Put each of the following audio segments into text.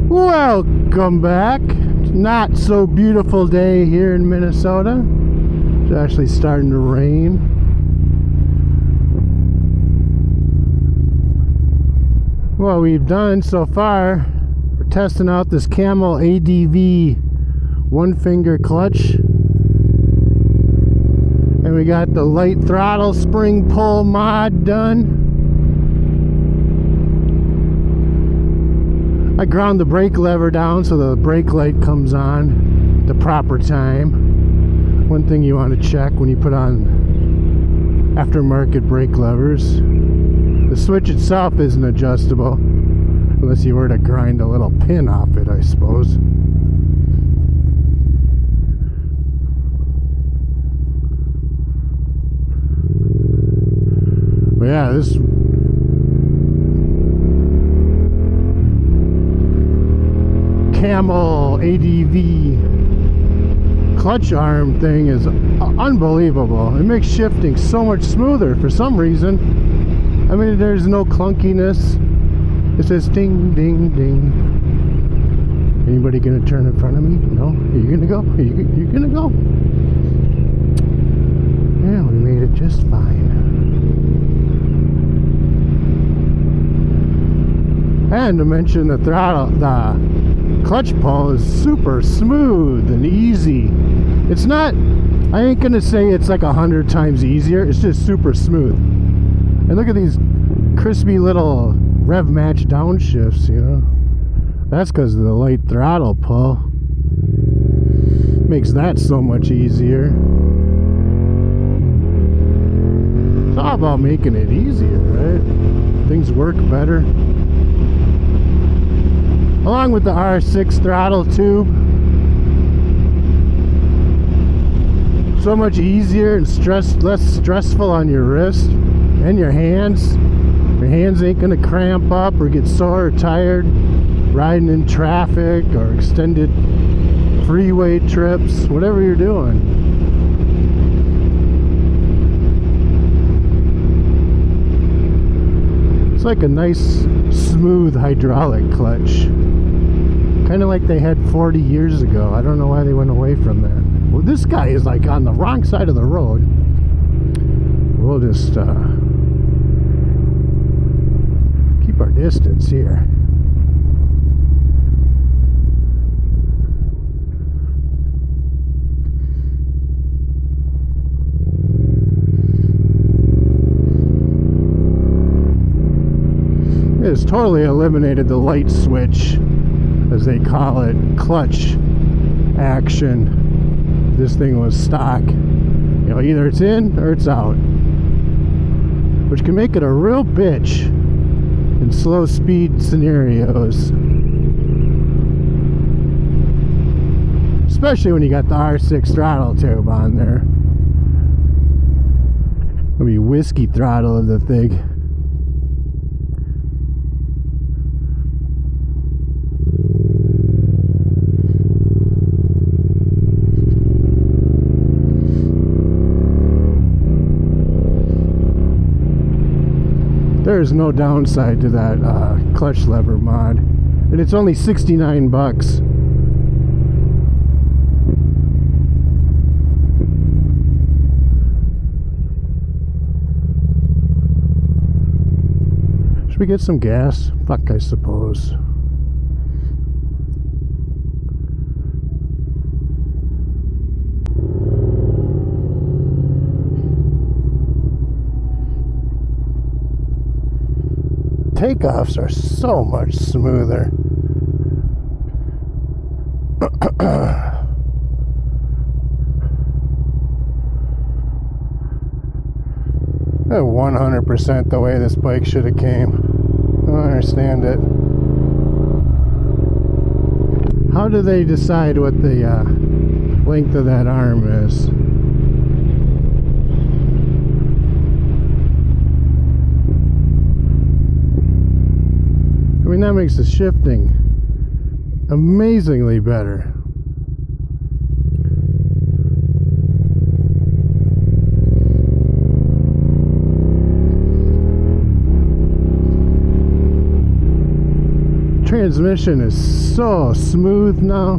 Welcome back. Not so beautiful day here in Minnesota. It's actually starting to rain. What we've done so far, we're testing out this Camel ADV one finger clutch, and we got the light throttle spring pull mod done. I ground the brake lever down so the brake light comes on at the proper time. One thing you want to check when you put on aftermarket brake levers, the switch itself isn't adjustable unless you were to grind a little pin off it, I suppose. But yeah, this Camel ADV clutch arm thing is unbelievable. It makes shifting so much smoother for some reason. I mean, there's no clunkiness. It says ding, ding, ding. Anybody gonna turn in front of me? No? Are you gonna go? You're gonna go? Yeah, we made it just fine. And to mention the throttle, the clutch pull is super smooth and easy. It's not, I ain't gonna say it's like 100 times easier, it's just super smooth. And look at these crispy little rev match downshifts, you know. That's because of the light throttle pull. Makes that so much easier. It's all about making it easier, right? Things work better. Along with the R6 throttle tube. So much easier and less stressful on your wrist and your hands. Your hands ain't gonna cramp up or get sore or tired riding in traffic or extended freeway trips, whatever you're doing. It's like a nice smooth hydraulic clutch. Kind of like they had 40 years ago. I don't know why they went away from that. Well, this guy is like on the wrong side of the road. We'll just keep our distance here. It has totally eliminated the light switch, as they call it, clutch action. This thing was stock. You know, either it's in or it's out, which can make it a real bitch in slow speed scenarios, especially when you got the R6 throttle tube on there. It'll be whiskey throttle of the thing. There's no downside to that clutch lever mod, and it's only 69 bucks. Should we get some gas? Fuck, I suppose. Takeoffs are so much smoother. They're 100% the way this bike should have came. I don't understand it. How do they decide what the length of that arm is? I mean, that makes the shifting amazingly better. transmission is so smooth now.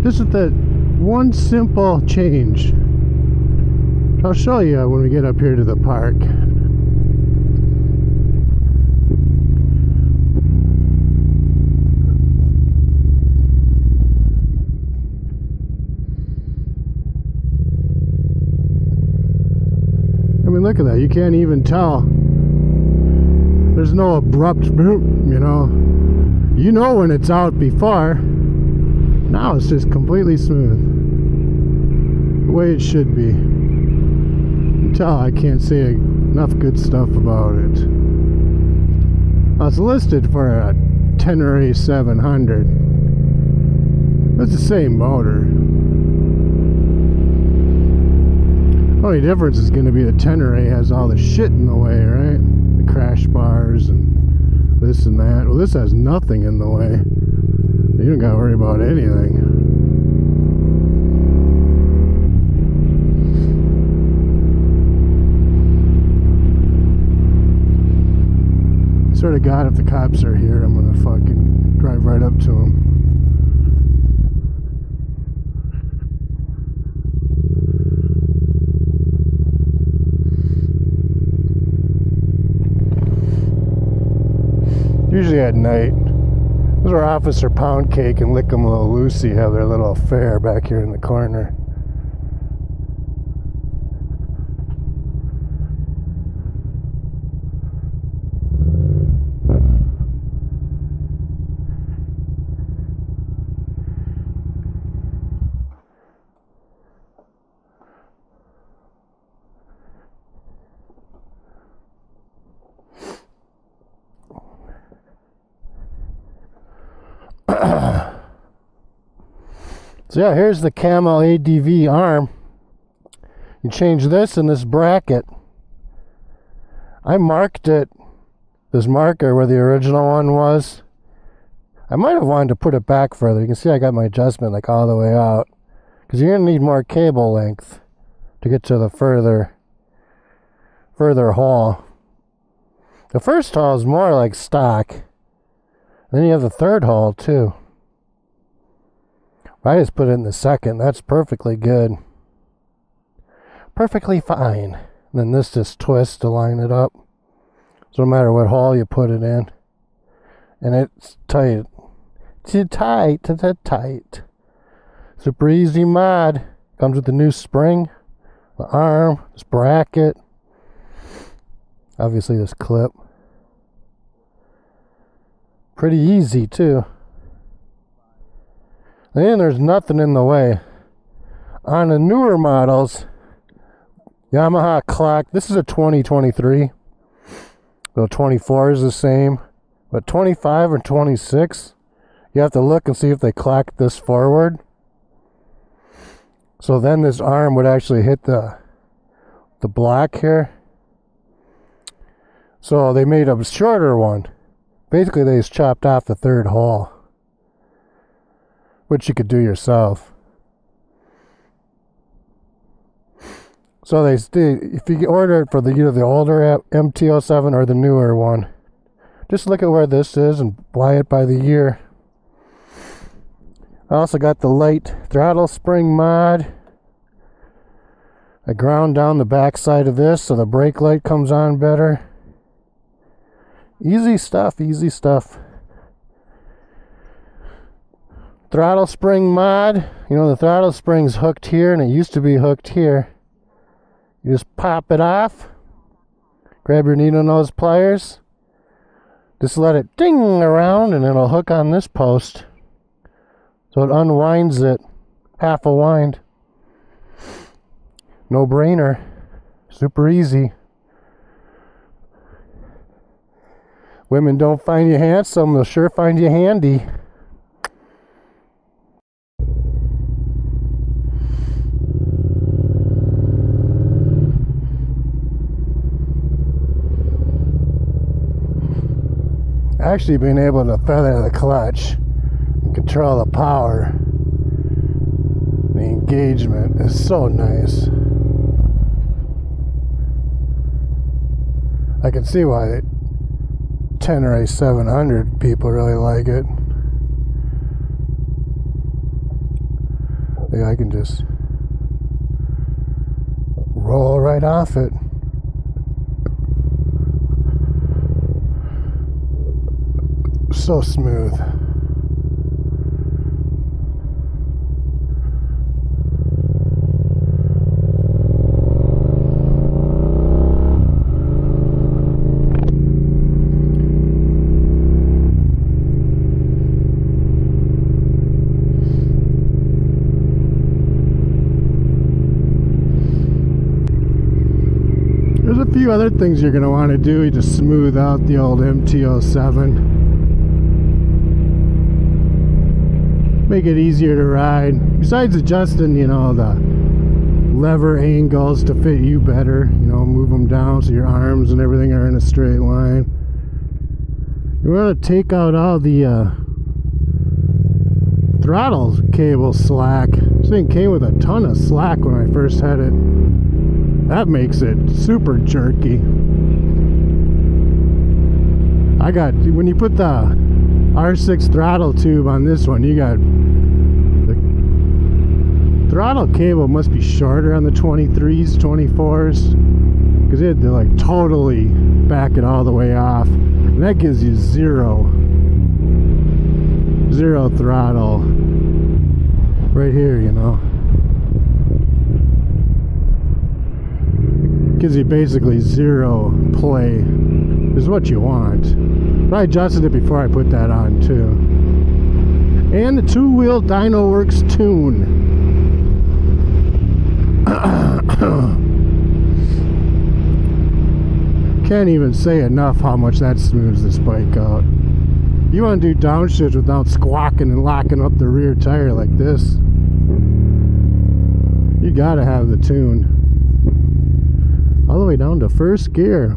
This is the one simple change. I'll show you when we get up here to the park. I mean, look at that. You can't even tell. There's no abrupt boom, you know. You know when it's out before. Now it's just completely smooth. The way it should be. You tell I can't say enough good stuff about it. It's listed for a Tenere 700. It's the same motor. Only difference is going to be the Tenere has all the shit in the way, right? The crash bars and this and that. Well, this has nothing in the way. You don't got to worry about anything. I swear to God, if the cops are here, I'm going to fucking drive right up to them. Usually at night. This is where Officer Poundcake and Lick'em Little Lucy have their little affair back here in the corner. So yeah, here's the Camel ADV arm. You change this in this bracket. I marked it, this marker where the original one was. I might have wanted to put it back further. You can see I got my adjustment like all the way out. Because you're going to need more cable length to get to the further haul. The first haul is more like stock. Then you have the third haul too. I just put it in the second. That's perfectly good. Perfectly fine. And then this just twists to line it up. So no matter what haul you put it in. And it's tight. Too tight. Tight. Super easy mod. Comes with the new spring. The arm. This bracket. Obviously this clip. Pretty easy too. And there's nothing in the way. On the newer models, Yamaha clock, this is a 2023. So 24 is the same. But 25 or 26, you have to look and see if they clocked this forward. So then this arm would actually hit the block here. So they made a shorter one. Basically they just chopped off the third hole. Which you could do yourself. So if you order it for either the older MT07 or the newer one, just look at where this is and buy it by the year. I also got the light throttle spring mod. I ground down the back side of this so the brake light comes on better. Easy stuff, easy stuff. Throttle spring mod. You know, the throttle spring's hooked here and it used to be hooked here. You just pop it off. Grab your needle nose pliers. Just let it ding around and it'll hook on this post. So it unwinds it. Half a wind. No brainer. Super easy. Women don't find you handsome, they'll sure find you handy. Actually being able to feather the clutch and control the power, the engagement is so nice. I can see why Tenere 700 people really like it. Yeah, I can just roll right off it. So smooth. There's a few other things you're going to want to do to smooth out the old MT07. Make it easier to ride. Besides adjusting, you know, the lever angles to fit you better, you know, move them down so your arms and everything are in a straight line. You want to take out all the throttle cable slack. This thing came with a ton of slack when I first had it. That makes it super jerky. When you put the R6 throttle tube on this one, you got the throttle cable must be shorter on the 23s, 24s, because it had to like totally back it all the way off, and that gives you zero throttle right here, you know. It gives you basically zero play is what you want. But I adjusted it before I put that on too. And the two-wheel Dynoworks tune. Can't even say enough how much that smooths this bike out. You want to do downshifts without squawking and locking up the rear tire like this, you gotta have the tune. All the way down to first gear.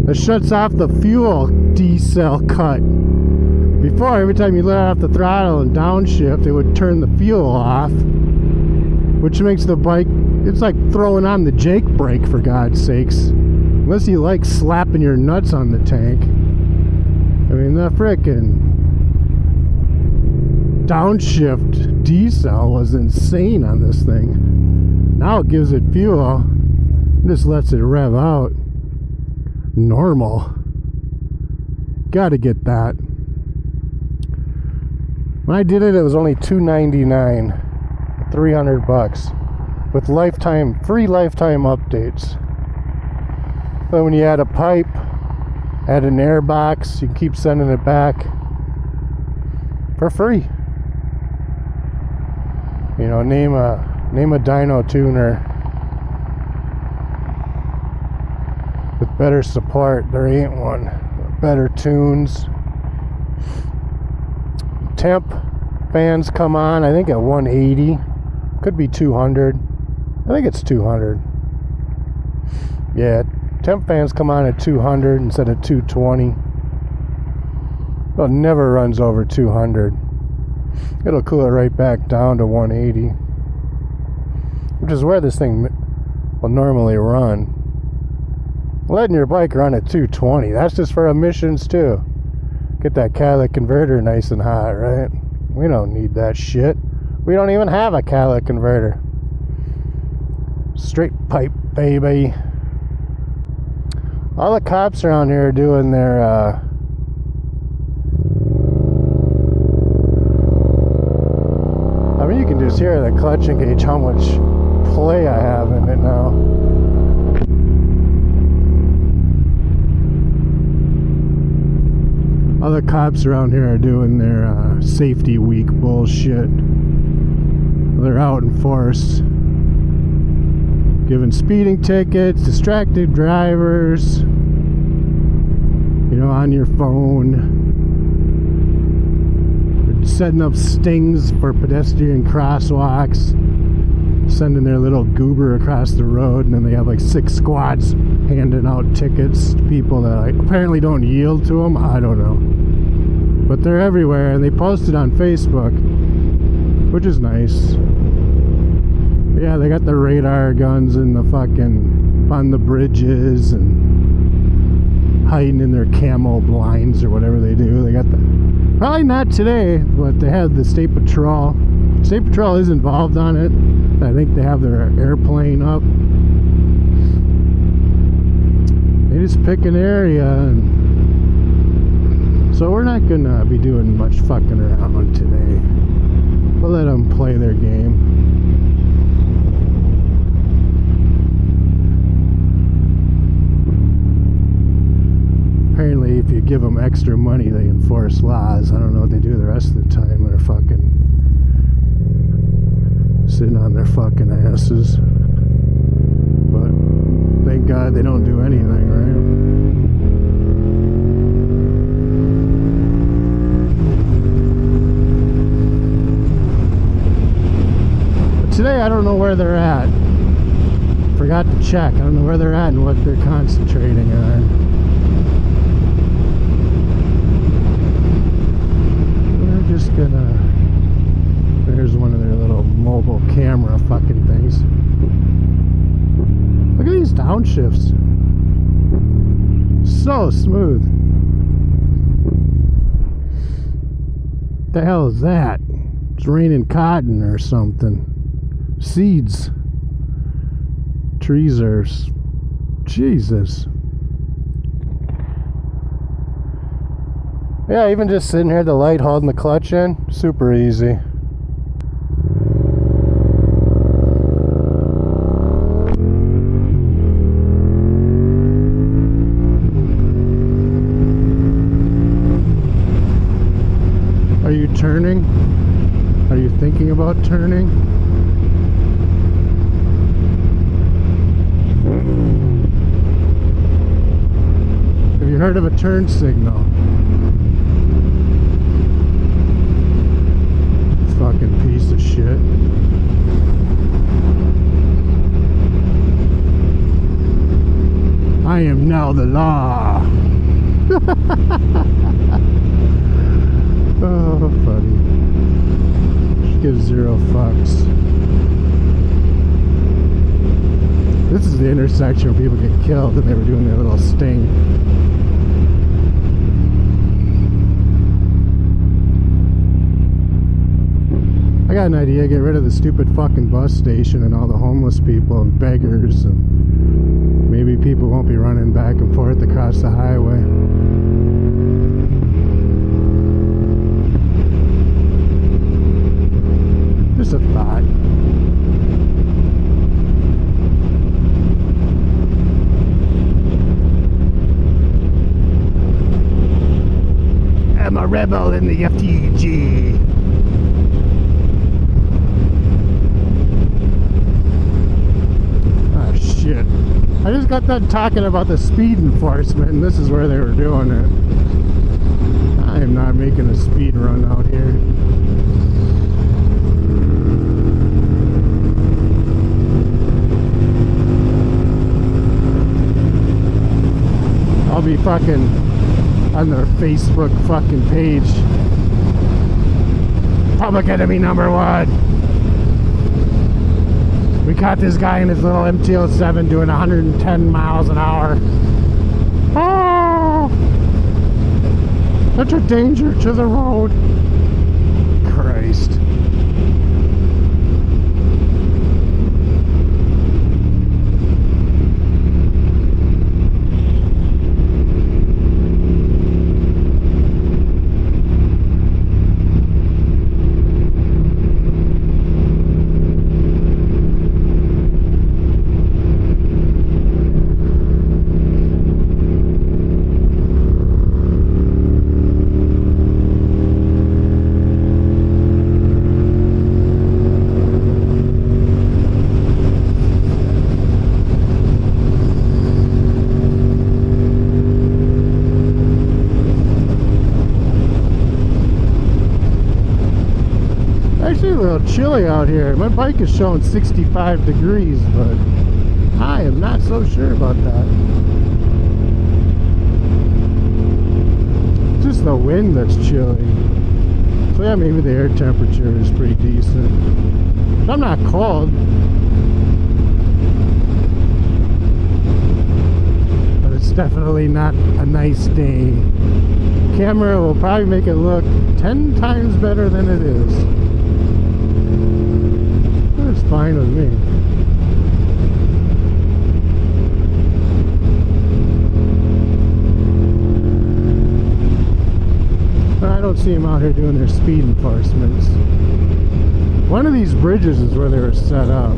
That shuts off the fuel D-cell cut. Before, every time you let off the throttle and downshift, it would turn the fuel off, which makes the bike, it's like throwing on the Jake brake, for God's sakes. Unless you like slapping your nuts on the tank. I mean, that frickin' downshift D-cell was insane on this thing. Now it gives it fuel and just lets it rev out normal. Gotta get that. When I did it, it was only $299, $300 with free lifetime updates. But when you add a pipe, add an air box, you can keep sending it back for free. You know, name a dyno tuner with better support. There ain't one. Better tunes. Temp fans come on, I think at 180. Could be 200. I think it's 200. Yeah, temp fans come on at 200 instead of 220. Well, it never runs over 200. It'll cool it right back down to 180, which is where this thing will normally run. Letting your bike run at 220, that's just for emissions too. Get that catalytic converter nice and hot, right? We don't need that shit. We don't even have a catalytic converter. Straight pipe, baby. All the cops around here are doing their I mean, you can just hear the clutch and gauge how much play I have in it now. All the cops around here are doing their safety week bullshit. They're out in force, giving speeding tickets, distracted drivers, you know, on your phone. They're setting up stings for pedestrian crosswalks, sending their little goober across the road, and then they have like 6 squads handing out tickets to people that apparently don't yield to them. I don't know. But they're everywhere, and they post it on Facebook, which is nice. But yeah, they got the radar guns and the fucking on the bridges and hiding in their Camel blinds or whatever they do. They got the, probably not today, but they have the State Patrol. State Patrol is involved on it. I think they have their airplane up. They just pick an area, and so we're not gonna be doing much fucking around today. We'll let them play their game. Apparently, if you give them extra money, they enforce laws. I don't know what they do the rest of the time. They're fucking sitting on their fucking asses. But thank God they don't do anything, right? But today, I don't know where they're at. Forgot to check. I don't know where they're at and what they're concentrating on. Just gonna, there's one of their little mobile camera fucking things. Look at these downshifts, so smooth. The hell is that? It's raining cotton or something. Seeds. Trees are, Jesus. Yeah, even just sitting here at the light holding the clutch in, super easy. Are you turning? Are you thinking about turning? Have you heard of a turn signal? Fucking piece of shit. I am now the law. Oh, funny. She gives zero fucks. This is the intersection where people get killed and they were doing their little sting. I got an idea, get rid of the stupid fucking bus station and all the homeless people and beggars, and maybe people won't be running back and forth across the highway. Just a thought. I'm a rebel in the FTG. Shit. I just got done talking about the speed enforcement, and this is where they were doing it. I am not making a speed run out here. I'll be fucking on their Facebook fucking page. Public enemy #1. We caught this guy in his little MT07 doing 110 miles an hour. Oh! Such a danger to the road. Christ. Actually a little chilly out here. My bike is showing 65 degrees, but I am not so sure about that. It's just the wind that's chilly. So yeah, maybe the air temperature is pretty decent. I'm not cold, but it's It's definitely not a nice day. Camera will probably make it look 10 times better than it is. It's fine with me. I don't see them out here doing their speed enforcements. One of these bridges is where they were set up.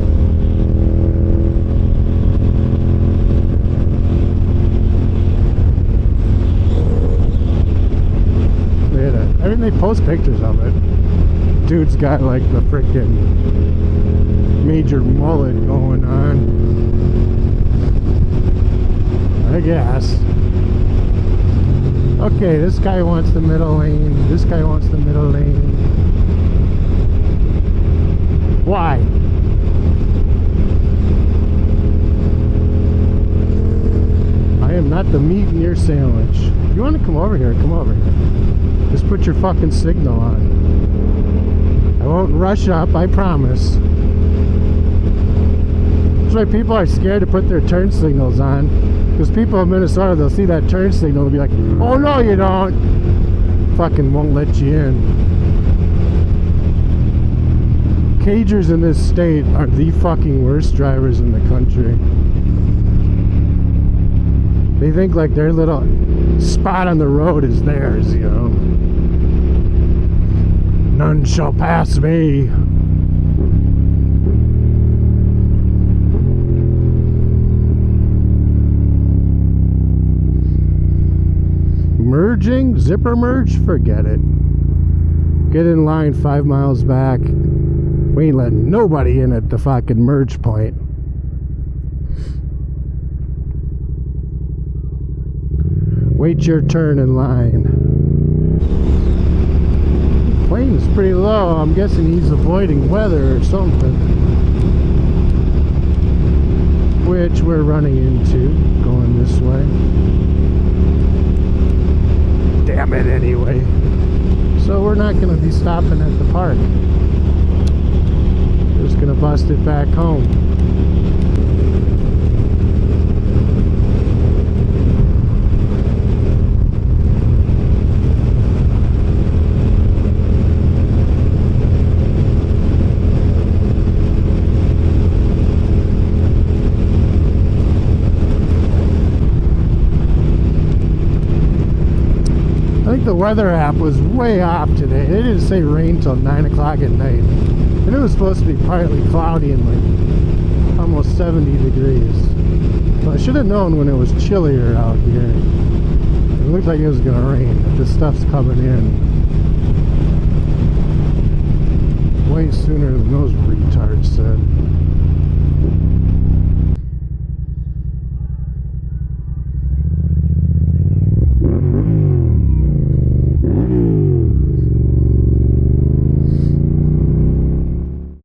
I mean, they post pictures of it. Dude's got like the frickin' major mullet going on, I guess. Okay, this guy wants the middle lane. This guy wants the middle lane. Why? I am not the meat in your sandwich. If you want to come over here, come over here. Just put your fucking signal on. I won't rush up, I promise. That's why people are scared to put their turn signals on. Because people in Minnesota, they'll see that turn signal and be like, oh no you don't. Fucking won't let you in. Cagers in this state are the fucking worst drivers in the country. They think like their little spot on the road is theirs, you know. None shall pass me. Merging? Zipper merge? Forget it. Get in line 5 miles back. We ain't letting nobody in at the fucking merge point. Wait your turn in line. The plane's pretty low. I'm guessing he's avoiding weather or something. Which we're running into, going this way. Damn it anyway. So we're not going to be stopping at the park. Just going to bust it back home. I think the weather app was way off today. They didn't say rain till 9 o'clock at night. And it was supposed to be partly cloudy and like almost 70 degrees. So I should have known when it was chillier out here. It looked like it was going to rain, but this stuff's coming in way sooner than those retards said.